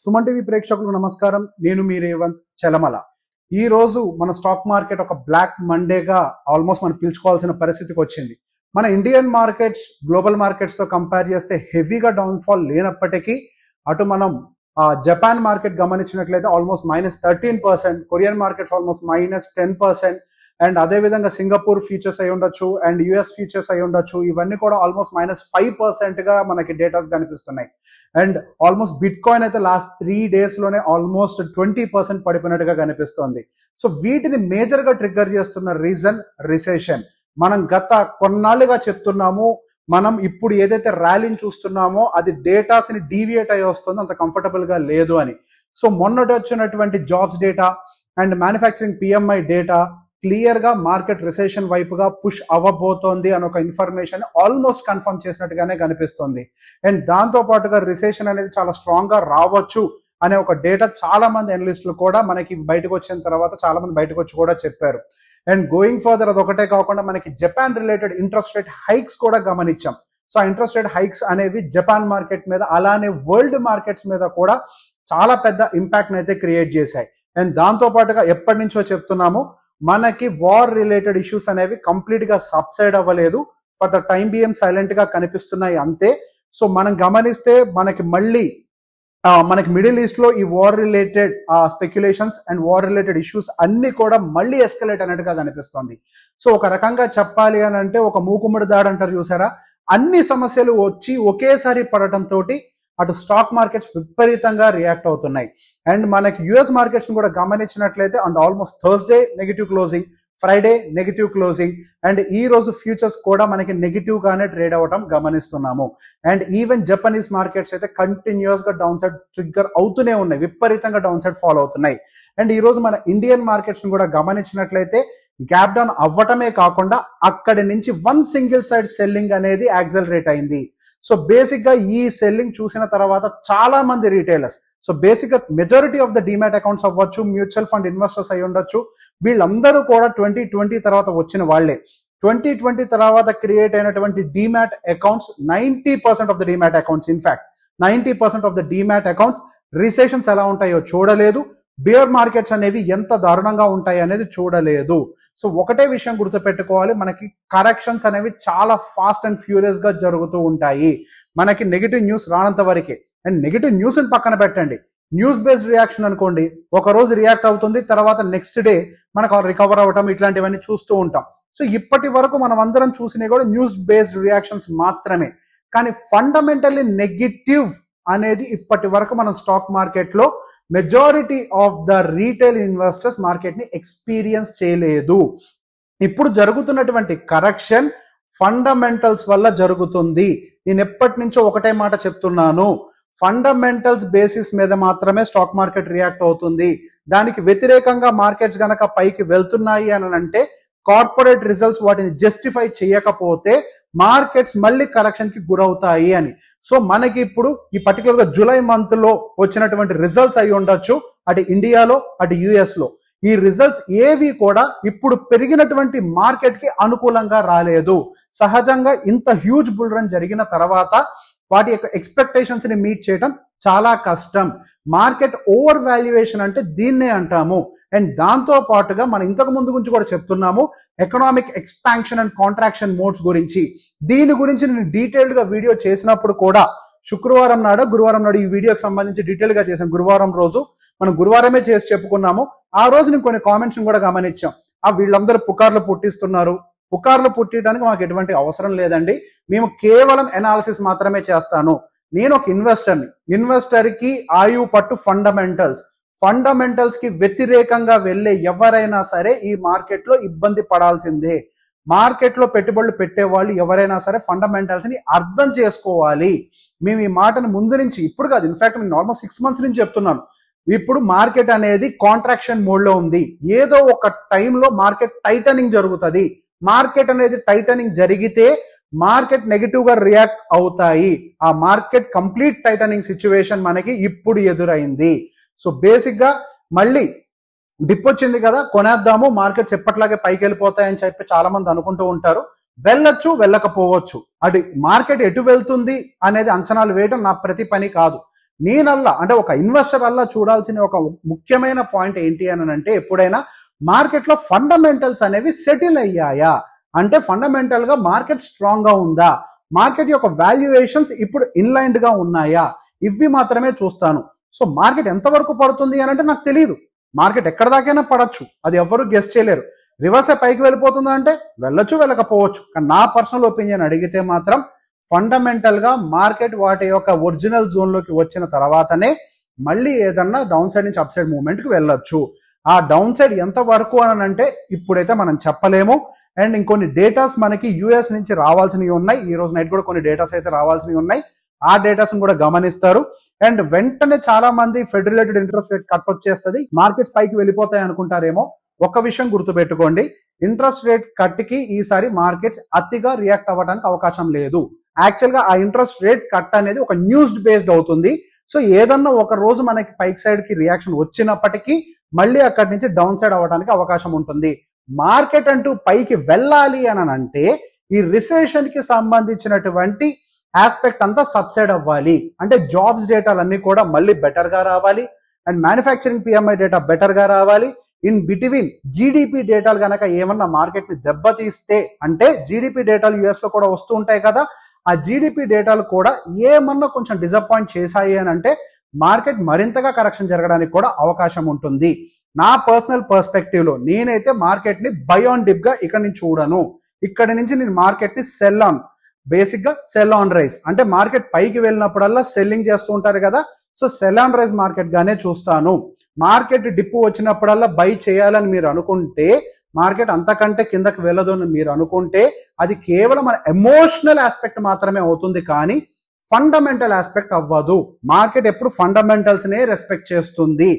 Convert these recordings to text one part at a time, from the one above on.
Suman TV ప్రేక్షకులకు నమస్కారం. నేను మీ రేవంత్ చలమల. ఈ రోజు మన స్టాక్ మార్కెట్ ఒక బ్లాక్ మండేగా ఆల్మోస్ట్ మనం పిలుచుకోవాల్సిన పరిస్థితికి వచ్చింది. మన ఇండియన్ మార్కెట్స్ గ్లోబల్ మార్కెట్స్ తో కంపేర్ చేస్తే హెవీగా డౌన్ఫాల్ లేనప్పటికీ అటు మనం జపాన్ మార్కెట్ గమనించినట్లయితే almost -13%, Korean markets almost -10%, and అదేవిధంగా సింగపూర్ ఫ్యూచర్స్ అయి ఉండొచ్చు అండ్ యుఎస్ ఫ్యూచర్స్ అయి ఉండొచ్చు. ఇవన్నీ కూడా ఆల్మోస్ట్ -5% గా మనకి డేటాస్ కనిపిస్తున్నాయి. అండ్ ఆల్మోస్ట్ బిట్ కాయిన్ అయితే లాస్ట్ 3 days లోనే ఆల్మోస్ట్ 20% పడిపోయినట్టుగా కనిపిస్తోంది. సో వీటిని మేజర్ గా ట్రిగ్గర్ చేస్తున్న రీజన్ రిసెషన్. మనం గత కొన్నాళ్ళుగా చెప్తున్నాము, మనం ఇప్పుడు ఏదైతే ర్యాలీని చూస్తున్నామో అది డేటాస్ ని డీవియేట్ అయ్యి వస్తుందో అంత కంఫర్టబుల్ గా లేదు అని. సో మొన్నటి వచ్చినటువంటి jobs data and manufacturing PMI data clear గా మార్కెట్ రిసెషన్ వైపుగా పుష్ అవ్వబోతోంది అని ఒక ఇన్ఫర్మేషన్ ఆల్మోస్ట్ కన్ఫర్మ్ చేసినట్టుగానే కనిపిస్తుంది. అండ్ దాంతో పాటుగా రిసెషన్ అనేది చాలా స్ట్రాంగ్ గా రావచ్చు అనే ఒక డేటా చాలా మంది అనలిస్టులు కూడా మనకి బయటకు వచ్చిన తర్వాత చాలా మంది బయటకు వచ్చి కూడా చెప్పారు. అండ్ గోయింగ్ ఫర్దర్ అదొకటే కాకుండా మనకి Japan related interest rate hikes కూడా గమనించాం. సో ఆ ఇంట్రెస్ట్ రేట్ హైక్స్ అనేవి జపాన్ మార్కెట్ మీద అలానే వరల్డ్ మార్కెట్స్ మీద కూడా చాలా పెద్ద ఇంపాక్ట్ అయితే క్రియేట్ చేశాయి. అండ్ దాంతో పాటుగా ఎప్పటి నుంచో చెప్తున్నాము, మనకి వార్ రిలేటెడ్ ఇష్యూస్ అనేవి కంప్లీట్ గా సబ్సైడ్ అవ్వలేదు. For the time BM silent గా కనిపిస్తున్నాయి అంతే. సో మనం గమనిస్తే మనకి మిడిల్ ఈస్ట్ లో ఈ war related speculations and war related issues అన్ని కూడా మళ్ళీ ఎస్కలేట్ అన్నట్టుగా కనిపిస్తుంది. సో ఒక రకంగా చెప్పాలి అని అంటే ఒక మూకుమ్మడి దాడి అంటారు చూసారా, అన్ని సమస్యలు వచ్చి ఒకేసారి పడటంతో అటు స్టాక్ మార్కెట్స్ విపరీతంగా రియాక్ట్ అవుతున్నాయి. అండ్ మనకి యుఎస్ మార్కెట్స్ కూడా గమనించినట్లయితే and almost Thursday negative closing, Friday negative closing, and ఈ రోజు ఫ్యూచర్స్ కూడా మనకి నెగిటివ్ గానే ట్రేడ్ అవ్వడం గమనిస్తున్నాము. అండ్ ఈవెన్ జపనీస్ మార్కెట్స్ అయితే కంటిన్యూస్ గా డౌన్ సైడ్ ట్రిగ్గర్ అవుతూనే ఉన్నాయి, విపరీతంగా డౌన్ సైడ్ ఫాలో అవుతున్నాయి. అండ్ ఈ రోజు మన ఇండియన్ మార్కెట్స్ కూడా గమనించినట్లయితే గ్యాప్ డౌన్ అవ్వటమే కాకుండా అక్కడి నుంచి వన్ సింగిల్ సైడ్ సెల్లింగ్ అనేది యాక్సలరేట్ అయింది. సో బేసిక్ గా ఈ సెల్లింగ్ చూసిన తర్వాత చాలా మంది రీటైలర్స్, సో బేసిక్ గా majority of the demat accounts అవ్వచ్చు, మ్యూచువల్ ఫండ్ ఇన్వెస్టర్స్ అయి ఉండొచ్చు, వీళ్ళందరూ కూడా 2020 తర్వాత వచ్చిన వాళ్లే. 2020 తర్వాత క్రియేట్ అయినటువంటి demat accounts 90% of the demat accounts, in fact 90% of the demat accounts recessions ఎలా ఉంటాయో చూడలేదు, బేర్ మార్కెట్స్ అనేవి ఎంత దారుణంగా ఉంటాయి అనేది చూడలేదు. సో ఒకటే విషయం గుర్తుపెట్టుకోవాలి, మనకి కరెక్షన్స్ అనేవి చాలా ఫాస్ట్ అండ్ ఫ్యూరియస్ గా జరుగుతూ ఉంటాయి. మనకి నెగిటివ్ న్యూస్ రానంత వరకే. అండ్ నెగిటివ్ న్యూస్ పక్కన పెట్టండి, న్యూస్ బేస్డ్ రియాక్షన్ అనుకోండి, ఒక రోజు రియాక్ట్ అవుతుంది, తర్వాత నెక్స్ట్ డే మనకు రికవర్ అవ్వటం, ఇట్లాంటివన్నీ చూస్తూ ఉంటాం. సో ఇప్పటి వరకు మనం అందరం చూసినవి కూడా న్యూస్ బేస్డ్ రియాక్షన్స్ మాత్రమే. కానీ ఫండమెంటల్లీ నెగిటివ్ అనేది ఇప్పటి వరకు మనం స్టాక్ మార్కెట్ లో majority of the retail investors market ని ఎక్స్పీరియన్స్ చేయలేదు. ఇప్పుడు జరుగుతున్నటువంటి కరెక్షన్ ఫండమెంటల్స్ వల్ల జరుగుతుంది. నేను ఎప్పటి నుంచో ఒకటే మాట చెప్తున్నాను, ఫండమెంటల్స్ బేసిస్ మీద మాత్రమే స్టాక్ మార్కెట్ రియాక్ట్ అవుతుంది. దానికి వ్యతిరేకంగా మార్కెట్స్ గనక పైకి వెళ్తున్నాయి అని అంటే కార్పొరేట్ రిజల్ట్స్ వాటిని జస్టిఫై చేయకపోతే మార్కెట్స్ మళ్ళీ కరెక్షన్ కి గురవుతాయి అని. సో మనకి ఇప్పుడు ఈ పర్టికులర్ గా జూలై మంత్ లో వచ్చినటువంటి రిజల్ట్స్ అయి ఉండొచ్చు, అటు ఇండియాలో అటు యుఎస్ లో. ఈ రిజల్ట్స్ ఏవి కూడా ఇప్పుడు పెరిగినటువంటి మార్కెట్ కి అనుకూలంగా రాలేదు. సహజంగా ఇంత హ్యూజ్ బుల్ రన్ జరిగిన తర్వాత వాటి యొక్క ఎక్స్పెక్టేషన్స్ ని మీట్ చేయడం చాలా కష్టం. మార్కెట్ ఓవర్ వాల్యుయేషన్ అంటే దీన్నే అంటాము. అండ్ దాంతో పాటుగా మనం ఇంతకు ముందు గురించి కూడా చెప్తున్నాము, economic expansion and contraction modes గురించి. దీని గురించి నేను డీటెయిల్డ్ గా వీడియో చేసినప్పుడు కూడా గురువారం నాడు ఈ వీడియోకి సంబంధించి డీటెయిల్ గా చేసాం. గురువారం రోజు మనం గురువారమే చేసి చెప్పుకున్నాము. ఆ రోజు నేను కొన్ని కామెంట్స్ కూడా గమనించాం, వీళ్ళందరూ పుకార్లు పుట్టిస్తున్నారు, పుకార్లు పుట్టడానికి మాకు ఎటువంటి అవసరం లేదండి, మేము కేవలం ఎనాలిసిస్ మాత్రమే చేస్తాను. నేను ఒక ఇన్వెస్టర్ కి ఆయువు పట్టు ఫండమెంటల్స్ కి వ్యతిరేకంగా వెళ్ళే ఎవరైనా సరే ఈ మార్కెట్ లో ఇబ్బంది పడాల్సిందే. మార్కెట్ లో పెట్టుబడులు పెట్టే వాళ్ళు ఎవరైనా సరే ఫండమెంటల్స్ ని అర్థం చేసుకోవాలి. మేము ఈ మాటను ముందు నుంచి, ఇప్పుడు కాదు, ఇన్ఫాక్ట్ నేను నార్మల్ 6 months నుంచి చెప్తున్నాను. ఇప్పుడు మార్కెట్ అనేది కాంట్రాక్షన్ మోడ్ లో ఉంది. ఏదో ఒక టైంలో మార్కెట్ టైటనింగ్ జరుగుతుంది. మార్కెట్ అనేది టైటనింగ్ జరిగితే మార్కెట్ నెగిటివ్ గా రియాక్ట్ అవుతాయి. ఆ మార్కెట్ కంప్లీట్ టైటనింగ్ సిచ్యువేషన్ మనకి ఇప్పుడు ఎదురైంది. సో బేసిక్ గా మళ్ళీ డిప్ వచ్చింది కదా, కొనేద్దాము, మార్కెట్స్ ఎప్పట్లాగే పైకి వెళ్ళిపోతాయని చెప్పి చాలా మంది అనుకుంటూ ఉంటారు. వెళ్ళొచ్చు, వెళ్ళకపోవచ్చు. అది మార్కెట్ ఎటు వెళ్తుంది అనేది అంచనాలు వేయడం నా ప్రతి పని కాదు. నేనల్లా అంటే ఒక ఇన్వెస్టర్ అల్లా చూడాల్సిన ఒక ముఖ్యమైన పాయింట్ ఏంటి అని అంటే ఎప్పుడైనా మార్కెట్లో ఫండమెంటల్స్ అనేవి సెటిల్ అయ్యాయా, అంటే ఫండమెంటల్ గా మార్కెట్ స్ట్రాంగ్ గా ఉందా, మార్కెట్ యొక్క వాల్యుయేషన్స్ ఇప్పుడు ఇన్లైన్డ్ గా ఉన్నాయా, ఇవి మాత్రమే చూస్తాను. సో మార్కెట్ ఎంతవరకు పడుతుంది అని అంటే నాకు తెలియదు. మార్కెట్ ఎక్కడ దాకైనా పడచ్చు, అది ఎవరు గెస్ చేయలేరు. రివర్స్ పైకి వెళ్ళిపోతుందా అంటే వెళ్ళొచ్చు, వెళ్ళకపోవచ్చు. కానీ నా పర్సనల్ ఒపీనియన్ అడిగితే మాత్రం ఫండమెంటల్ గా మార్కెట్ వాటి యొక్క ఒరిజినల్ జోన్ లోకి వచ్చిన తర్వాతనే మళ్ళీ ఏదన్నా డౌన్ సైడ్ నుంచి అప్ సైడ్ మూవ్మెంట్ కి వెళ్ళొచ్చు. ఆ డౌన్ సైడ్ ఎంత వరకు అని అంటే ఇప్పుడైతే మనం చెప్పలేము. అండ్ ఇంకొన్ని డేటాస్ మనకి యూఎస్ నుంచి రావాల్సినవి ఉన్నాయి. ఈ రోజు నైట్ కూడా కొన్ని డేటాస్ అయితే రావాల్సినవి ఉన్నాయి. ఆ డేటాస్ కూడా గమనిస్తారు. అండ్ వెంటనే చాలా మంది fed related interest rate cut వచ్చేస్తుంది, మార్కెట్స్ పైకి వెళ్ళిపోతాయి అనుకుంటారేమో. ఒక విషయం గుర్తుపెట్టుకోండి, ఇంట్రెస్ట్ రేట్ కట్ కి ఈసారి మార్కెట్స్ అతిగా రియాక్ట్ అవ్వడానికి అవకాశం లేదు. యాక్చువల్ గా ఆ ఇంట్రెస్ట్ రేట్ కట్ అనేది ఒక న్యూస్ బేస్డ్ అవుతుంది. సో ఏదన్నా ఒక రోజు మనకి పైక్ సైడ్ కి రియాక్షన్ వచ్చినప్పటికీ మళ్ళీ అక్కడి నుంచి డౌన్ సైడ్ అవ్వడానికి అవకాశం ఉంటుంది. మార్కెట్ అంటూ పైకి వెళ్ళాలి అని అంటే ఈ రిసెషన్ కి సంబంధించినటువంటి ఆస్పెక్ట్ అంతా సబ్సైడ్ అవ్వాలి. అంటే జాబ్స్ డేటాలన్నీ కూడా మళ్ళీ బెటర్ గా రావాలి, and manufacturing PMI data better గా రావాలి. ఇన్ బిట్వీన్ జీడిపి డేటాలు కనుక ఏమన్నా మార్కెట్ ని దెబ్బతీస్తే, అంటే జీడిపి డేటాలు యుఎస్ లో కూడా వస్తూ ఉంటాయి కదా, ఆ జీడిపి డేటాలు కూడా ఏమన్నా కొంచెం డిసప్పాయింట్ చేశాయి అని అంటే మార్కెట్ మరింతగా కరెక్షన్ జరగడానికి కూడా అవకాశం ఉంటుంది. నా పర్సనల్ పర్స్పెక్టివ్ లో నేనైతే మార్కెట్ ని బై ఆన్ డిప్ గా ఇక్కడ నుంచి చూడను. ఇక్కడ నుంచి నేను మార్కెట్ ని సెల్ ఆన్, బేసిక్ గా సెల్ ఆన్ రైజ్, అంటే మార్కెట్ పైకి వెళ్ళినప్పుడల్లా సెల్లింగ్ చేస్తూ ఉంటారు కదా, so sell on rise market గానే చూస్తాను. మార్కెట్ డిప్ వచ్చినప్పుడల్లా బై చేయాలని మీరు అనుకుంటే, మార్కెట్ అంతకంటే కిందకి వెళ్ళదు అని మీరు అనుకుంటే అది కేవలం మన ఎమోషనల్ ఆస్పెక్ట్ మాత్రమే అవుతుంది, కానీ ఫండమెంటల్ ఆస్పెక్ట్ అవ్వదు. మార్కెట్ ఎప్పుడు ఫండమెంటల్స్ నే రెస్పెక్ట్ చేస్తుంది.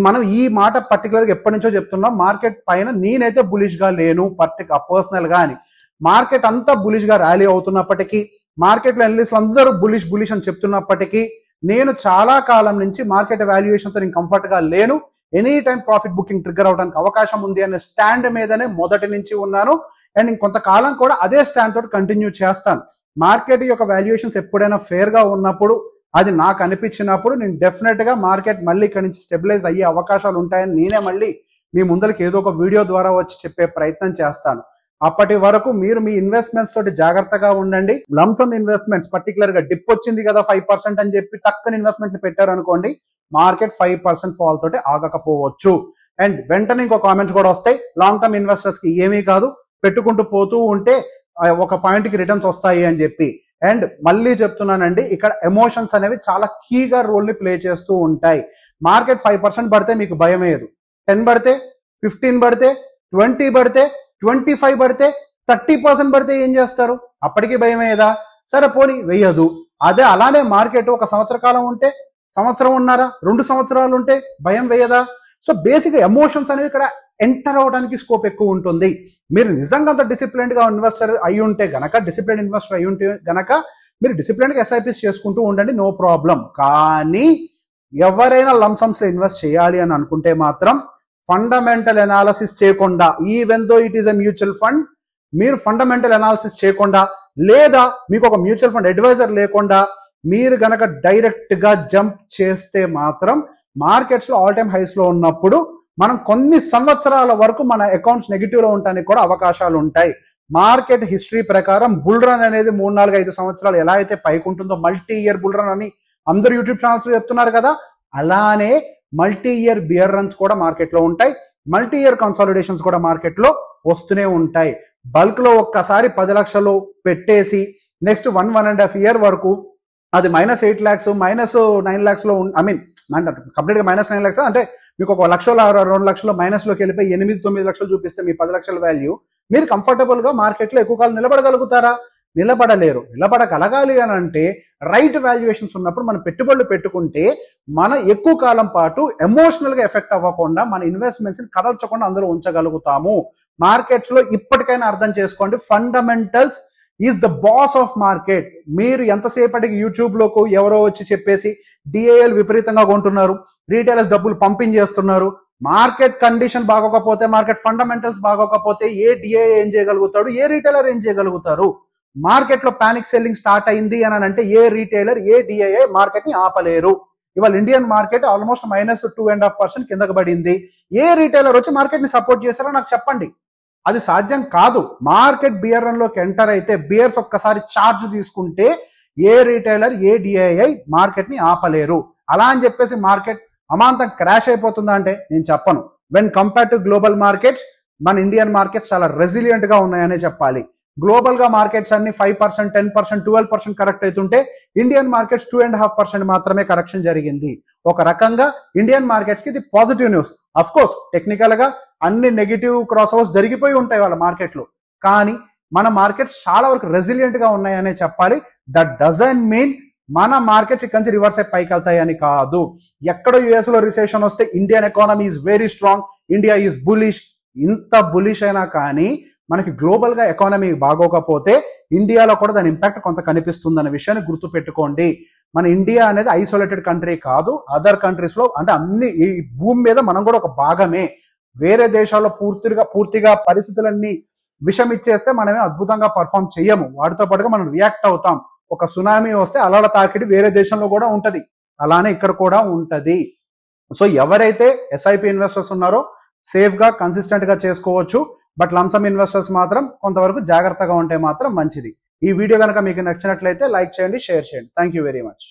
మనం ఈ మాట పర్టికులర్ గా ఎప్పటి నుంచో చెప్తున్నాం, మార్కెట్ పైన నేనైతే బులిష్ గా లేను పర్సనల్ గా అని. మార్కెట్ అంతా బులిష్ గా ర్యాలీ అవుతున్నప్పటికీ, మార్కెట్ లో అనలిస్టులు అందరూ బులిష్ అని చెప్తున్నప్పటికీ, నేను చాలా కాలం నుంచి మార్కెట్ వాల్యుయేషన్ తో నేను కంఫర్ట్ గా లేను. Any time profit booking trigger అవడానికి అవకాశం ఉంది అనే స్టాండ్ మీదనే మొదటి నుంచి ఉన్నాను. అండ్ ఇంకొంతకాలం కూడా అదే స్టాండ్ తోటి కంటిన్యూ చేస్తాను. మార్కెట్ యొక్క వాల్యుయేషన్స్ ఎప్పుడైనా ఫేర్ గా ఉన్నప్పుడు, అది నాకు అనిపించినప్పుడు నేను డెఫినెట్ గా మార్కెట్ మళ్ళీ ఇక్కడ నుంచి స్టెబిలైజ్ అయ్యే అవకాశాలు ఉంటాయని నేనే మళ్ళీ మీ ముందరికి ఏదో ఒక వీడియో ద్వారా వచ్చి చెప్పే ప్రయత్నం చేస్తాను. అప్పటి వరకు మీరు మీ ఇన్వెస్ట్మెంట్స్ తోటి జాగ్రత్తగా ఉండండి. లంసమ్ ఇన్వెస్ట్మెంట్స్ పర్టికులర్ గా డిప్ వచ్చింది కదా 5% అని చెప్పి టక్కని ఇన్వెస్ట్మెంట్ పెట్టారు అనుకోండి, మార్కెట్ 5% ఫాల్ తోటి ఆగకపోవచ్చు. అండ్ వెంటనే ఇంకో కామెంట్స్ కూడా వస్తాయి, లాంగ్ టర్మ్ ఇన్వెస్టర్స్ కి ఏమీ కాదు, పెట్టుకుంటూ పోతూ ఉంటే ఒక పాయింట్ కి రిటర్న్స్ వస్తాయి అని చెప్పి. అండ్ మళ్ళీ చెప్తున్నానండి, ఇక్కడ ఎమోషన్స్ అనేవి చాలా కీగా రోల్ ని ప్లే చేస్తూ ఉంటాయి. మార్కెట్ 5% పడితే మీకు భయం లేదు, 10 పడితే, 15 పడితే, 20 పడితే, 25 పడితే, 30% పడితే ఏం చేస్తారు? అప్పటికి భయం అయ్యేదా? సరే పోనీ వెయ్యదు. అదే అలానే మార్కెట్ ఒక సంవత్సర కాలం ఉంటే, సంవత్సరం ఉన్నారా, 2 సంవత్సరాలు ఉంటే భయం వేయదా? సో బేసిక్ ఎమోషన్స్ అనేవి ఇక్కడ ఎంటర్ అవడానికి స్కోప్ ఎక్కువ ఉంటుంది. మీరు నిజంగా అంత డిసిప్లిన్ గా ఇన్వెస్టర్ అయి ఉంటే గనక, డిసిప్లిన్ ఇన్వెస్టర్ అయి ఉంటే గనక మీరు డిసిప్లిన్ గా ఎస్ఐపిస్ చేసుకుంటూ ఉండండి, నో ప్రాబ్లం. కానీ ఎవరైనా లంసమ్స్ లో ఇన్వెస్ట్ చేయాలి అని అనుకుంటే మాత్రం ఫండమెంటల్ అనాలిసిస్ చేయకుండా, even though it is a mutual fund, మీరు ఫండమెంటల్ అనాలిసిస్ చేయకుండా, లేదా మీకు ఒక మ్యూచువల్ ఫండ్ అడ్వైజర్ లేకుండా మీరు గనక డైరెక్ట్ గా జంప్ చేస్తే మాత్రం మార్కెట్స్ లో ఆల్ టైమ్ హైస్ లో ఉన్నప్పుడు మనం కొన్ని సంవత్సరాల వరకు మన అకౌంట్స్ నెగిటివ్ లో ఉండడానికి కూడా అవకాశాలు ఉంటాయి. మార్కెట్ హిస్టరీ ప్రకారం బుల్ రన్ అనేది 3, 4, 5 సంవత్సరాలు ఎలా అయితే పైకి ఉంటుందో, మల్టీ ఇయర్ బుల్ రన్ అని అందరు యూట్యూబ్ ఛానల్స్ లో చెప్తున్నారు కదా, అలానే మల్టీ ఇయర్ బియర్ రన్స్ కూడా మార్కెట్ లో ఉంటాయి. మల్టీ ఇయర్ కన్సాలిడేషన్స్ కూడా మార్కెట్ లో వస్తూనే ఉంటాయి. బల్క్ లో ఒక్కసారి 10 లక్షలు పెట్టేసి నెక్స్ట్ 1.5 ఇయర్ వరకు అది -8 lakhs, -9 lakhs లో, ఐ మీన్ కంప్లీట్ గా -9 lakhs అంటే మీకు 1 లక్ష 2 లక్షలు మైనస్ లోకి వెళ్ళిపోయి 8-9 లక్షలు చూపిస్తే మీ 10 లక్షల వాల్యూ, మీరు కంఫర్టబుల్ గా మార్కెట్ లో ఎక్కువ కాలం నిలబడగలుగుతారా? నిలబడలేరు. నిలబడగలగాలి అని అంటే రైట్ వాల్యుయేషన్స్ ఉన్నప్పుడు మనం పెట్టుబడులు పెట్టుకుంటే మన ఎక్కువ కాలం పాటు ఎమోషనల్ గా ఎఫెక్ట్ అవ్వకుండా మన ఇన్వెస్ట్మెంట్స్ ని కదల్చకుండా అందులో ఉంచగలుగుతాము. మార్కెట్స్ లో ఇప్పటికైనా అర్థం చేసుకోండి, fundamentals is the boss of market. మీరు ఎంతసేపటికి యూట్యూబ్ లోకి ఎవరో వచ్చి చెప్పేసి డిఐఎల్ విపరీతంగా కొంటున్నారు, రీటైలర్స్ డబ్బులు పంపింగ్ చేస్తున్నారు, మార్కెట్ కండిషన్ బాగోకపోతే, మార్కెట్ ఫండమెంటల్స్ బాగోకపోతే ఏ డిఐఏ ఏం చేయగలుగుతాడు, ఏ రీటైలర్ ఏం చేయగలుగుతారు? మార్కెట్ లో పానిక్ సెల్లింగ్ స్టార్ట్ అయింది అని అంటే ఏ రీటైలర్, ఏ డిఐఏ మార్కెట్ ని ఆపలేరు. ఇవాళ ఇండియన్ మార్కెట్ ఆల్మోస్ట్ -2.5% కిందకు పడింది. ఏ రీటైలర్ వచ్చి మార్కెట్ ని సపోర్ట్ చేశారో నాకు చెప్పండి. అది సాధ్యం కాదు. మార్కెట్ బియర్ రన్ లోకి ఎంటర్ అయితే బియర్స్ ఒక్కసారి ఛార్జ్ తీసుకుంటే ఏ రీటైలర్ ఏ డిఐఐ మార్కెట్ ని ఆపలేరు. అలా అని చెప్పేసి మార్కెట్ అమాంతం క్రాష్ అయిపోతుందా అంటే నేను చెప్పను. When compare to global markets మన ఇండియన్ మార్కెట్స్ చాలా రెసిలియంట్ గా ఉన్నాయనే చెప్పాలి. గ్లోబల్ గా మార్కెట్స్ అన్ని 5%, 10%, 12% కరెక్ట్ అవుతుంటే ఇండియన్ మార్కెట్స్ 2.5% మాత్రమే కరెక్షన్ జరిగింది. ఒక రకంగా ఇండియన్ మార్కెట్స్ కి ఇది positive news. Of course technical గా అన్ని నెగిటివ్ క్రాస్ ఓవర్స్ జరిగిపోయి ఉంటాయి వాళ్ళ మార్కెట్లో, కానీ మన మార్కెట్స్ చాలా వరకు రెసిలియంట్ గా ఉన్నాయనే చెప్పాలి. దట్ డజంట్ మీన్ మన మార్కెట్స్ ఇక్కడి నుంచి రివర్స్ అయి పైకి వెళ్తాయి అని కాదు. ఎక్కడో యుఎస్ లో రిసెషన్ వస్తే Indian economy is very strong, India is bullish. ఇంత బులిష్ అయినా కానీ మనకి గ్లోబల్ గా ఎకానమీ బాగోకపోతే ఇండియాలో కూడా దాని ఇంపాక్ట్ కొంత కనిపిస్తుందన్న విషయాన్ని గుర్తుపెట్టుకోండి. మన ఇండియా అనేది ఐసోలేటెడ్ కంట్రీ కాదు. అదర్ కంట్రీస్ లో అంటే అన్ని ఈ భూమి మీద మనం కూడా ఒక భాగమే. వేరే దేశాల్లో పూర్తిగా పరిస్థితులన్నీ విషం ఇచ్చేస్తే మనమే అద్భుతంగా పర్ఫామ్ చెయ్యము. వాటితో పాటుగా మనం రియాక్ట్ అవుతాం. ఒక సునామీ వస్తే అలల తాకిడి వేరే దేశంలో కూడా ఉంటది, అలానే ఇక్కడ కూడా ఉంటది. సో ఎవరైతే ఎస్ఐపి ఇన్వెస్టర్స్ ఉన్నారో సేఫ్ గా కన్సిస్టెంట్ గా చేసుకోవచ్చు. బట్ లంసమ్ ఇన్వెస్టర్స్ మాత్రం కొంతవరకు జాగ్రత్తగా ఉంటే మాత్రం మంచిది. ఈ వీడియో కనుక మీకు నచ్చినట్లయితే లైక్ చేయండి, షేర్ చేయండి. Thank you very much.